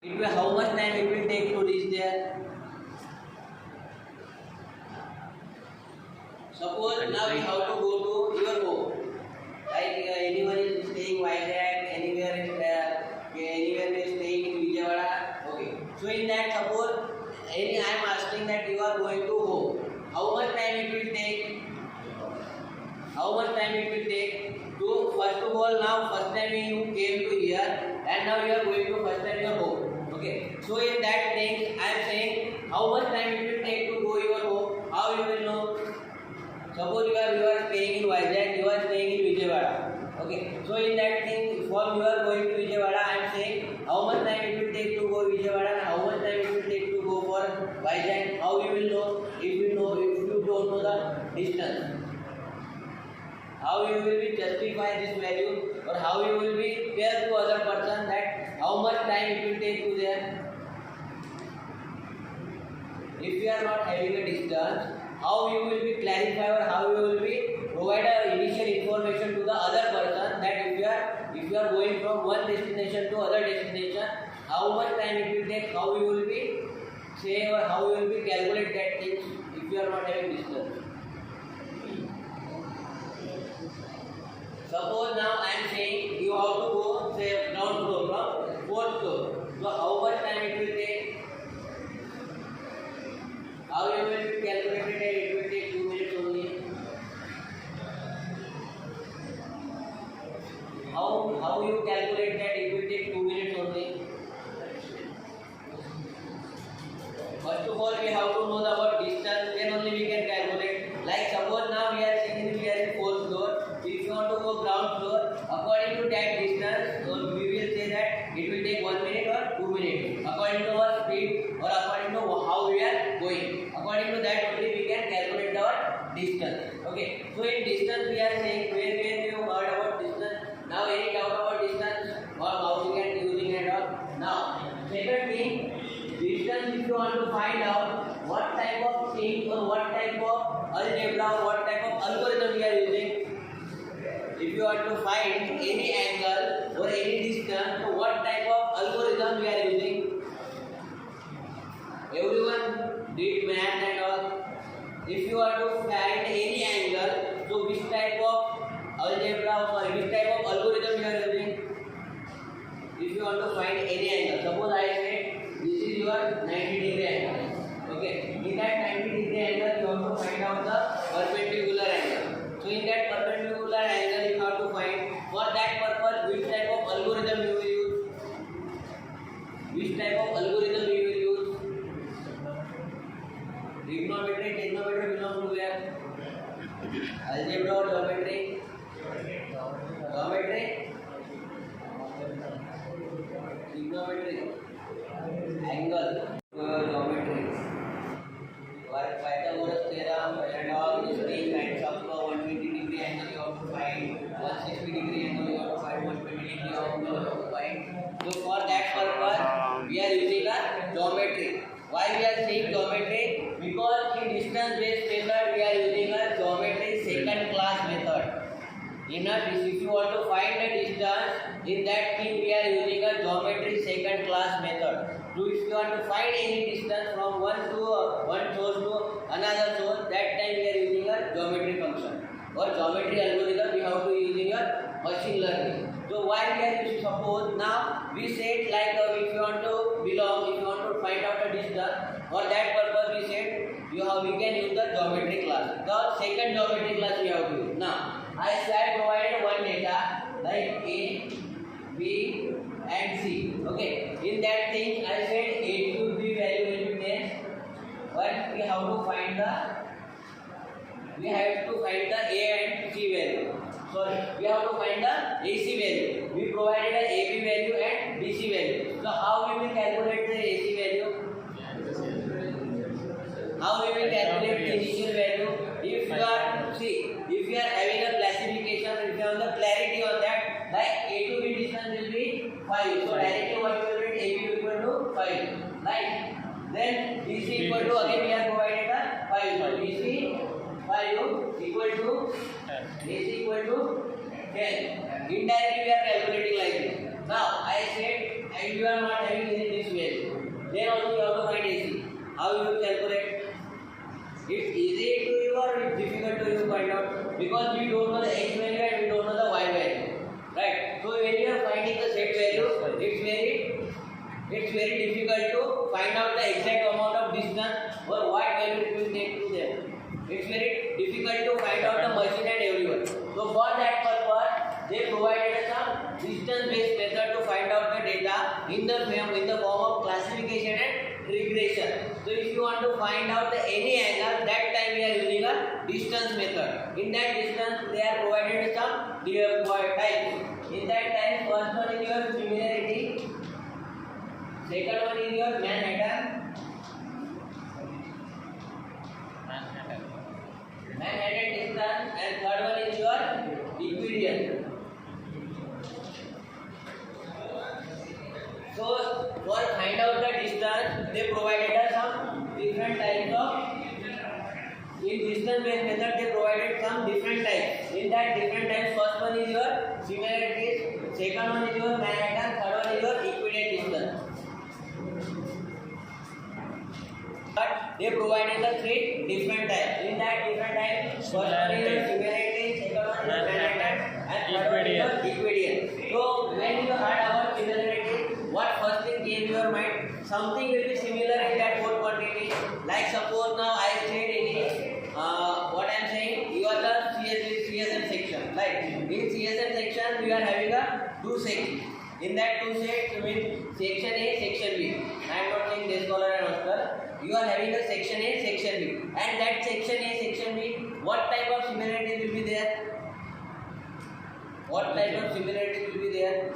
It will, how much time it will take to reach there? Suppose now we have to go to your home. Like anyone is staying Vizag, anywhere is staying in Vijayawada. Okay. So in that, suppose I am asking that you are going to home. How much time it will take? How much time it will take to first of all now first time you came to here and now you are going to first time your home. Okay. So in that thing I am saying how much time it will take to go your home. How you will know? Suppose you are staying in Vizag, you are staying in Vijayawada. Okay. So in that thing, from you are going to Vijayawada, I am saying how much time it will take to go Vijayawada and how much time it will take to go for Vizag. How you will know if you don't know the distance? How you will be justify this value or how you will be tell to other person that how much time it will take to there? If you are not having a distance, how you will be clarify or how you will be provide a initial information to the other person that if you are going from one destination to other destination, how much time it will take, how you will be say or how you will be calculate that things if you are not having distance. Suppose now I am saying you have to go say ground floor from fourth floor. So how much time it will take? How you will calculate it? It will take 2 minutes only. How you calculate that it will take 2 minutes only? First of all, we have to know about distance. Then only we can calculate. Like suppose now we are in fourth floor. If you want to go ground floor, according to that distance, so we will say that it will take 1 minute or 2 minutes. According to our speed or according to how we are going. According to that only we can calculate our distance. Okay. So in distance we are saying where we have heard about distance. Now any doubt about distance or how we can using it all. Now second thing, distance if you want to find out what type of thing or what type of algebra or what type of algorithm we are using. If you want to find any angle or any distance, so what type of algorithm we are using? Everyone did math and all. If you want to find any angle, so which type of algebra or which type of algorithm you are using? If you want to find any angle, suppose I say this is your 90-degree angle. Okay, in that 90-degree angle you have to find out the perpendicular angle. So in that perpendicular angle you have to find for that purpose which type of algorithm you will use. Which type of algorithm you will use? Trigonometry belongs to where? Algebra or geometry? Geometry? Trigonometry. Angle. Geometry. Pythagoras theorem and all these three kinds of 120-degree angle you have to find, 160-degree angle you have to find, 120-degree angle you have to find. So for that purpose we are using a geometry. Why we are saying geometry? Because in distance based method we are using a geometry second class method. If you want to find the distance, in that thing we are using a geometry second class method. So if you want to find any distance from one source to another source, that time we are using a geometry function or geometry algorithm we have to using a machine learning. So why we are using, suppose now we said like if you want to find out a distance, for that purpose we said we can use the geometry class. The second geometry class we have to use. Now I provided one data like A, B and C. Okay. In that thing I said A to B value will be 10. But we have to find the A and C value. Sorry, we have to find the AC value. We provided the AB value and BC value. So how we will calculate the AC value? How we will calculate the initial value? If you are having a classification, if you have the clarity on that, like A to B distance will be 5. So directly what you will get, AB equal to 5. Right? Then BC equal to, again we are provided the 5. So BC 5 equal to AC equal to 10. Indirectly we are calculating like this. Now I said, and you are not having in this way. how you will calculate? It's easy to you or it's difficult to you find out? Because we don't know the x value and we don't know the y value, right? So when you are finding the z value, it's very difficult to find out the exact amount of distance or what value it will take to them. It's very difficult to find out the machine and everyone. So for that purpose, they provided some distance-based method to find out the data in the form of classification and regression. So if you want to find out the any angle, that time we are using a distance method. In that distance, they are provided some types. In that type, first one is your similarity, second one is your Manhattan distance, and third one is your equidistance. So for find out the distance, they provided us some different types of. In distance based method, they provided some different types. In that different types, first one is your similarities, second one is your Manhattan, third one is your equidistant distance. But they provided the three different types. In that different types, first one is your similarity, second one is Manhattan, and third one is your equidistant. So when you heard about similarity, what first thing came to your mind? Something will be similar in that both quantity. Like suppose now I said in what I am saying, you are the CSM section. Like in CSM section, we are having a two sections. In that two sections, mean section A, section B. I am not saying this color and Oscar. You are having a section A, section B, and that section A, section B, what type of similarity will be there? What type of similarity will be there?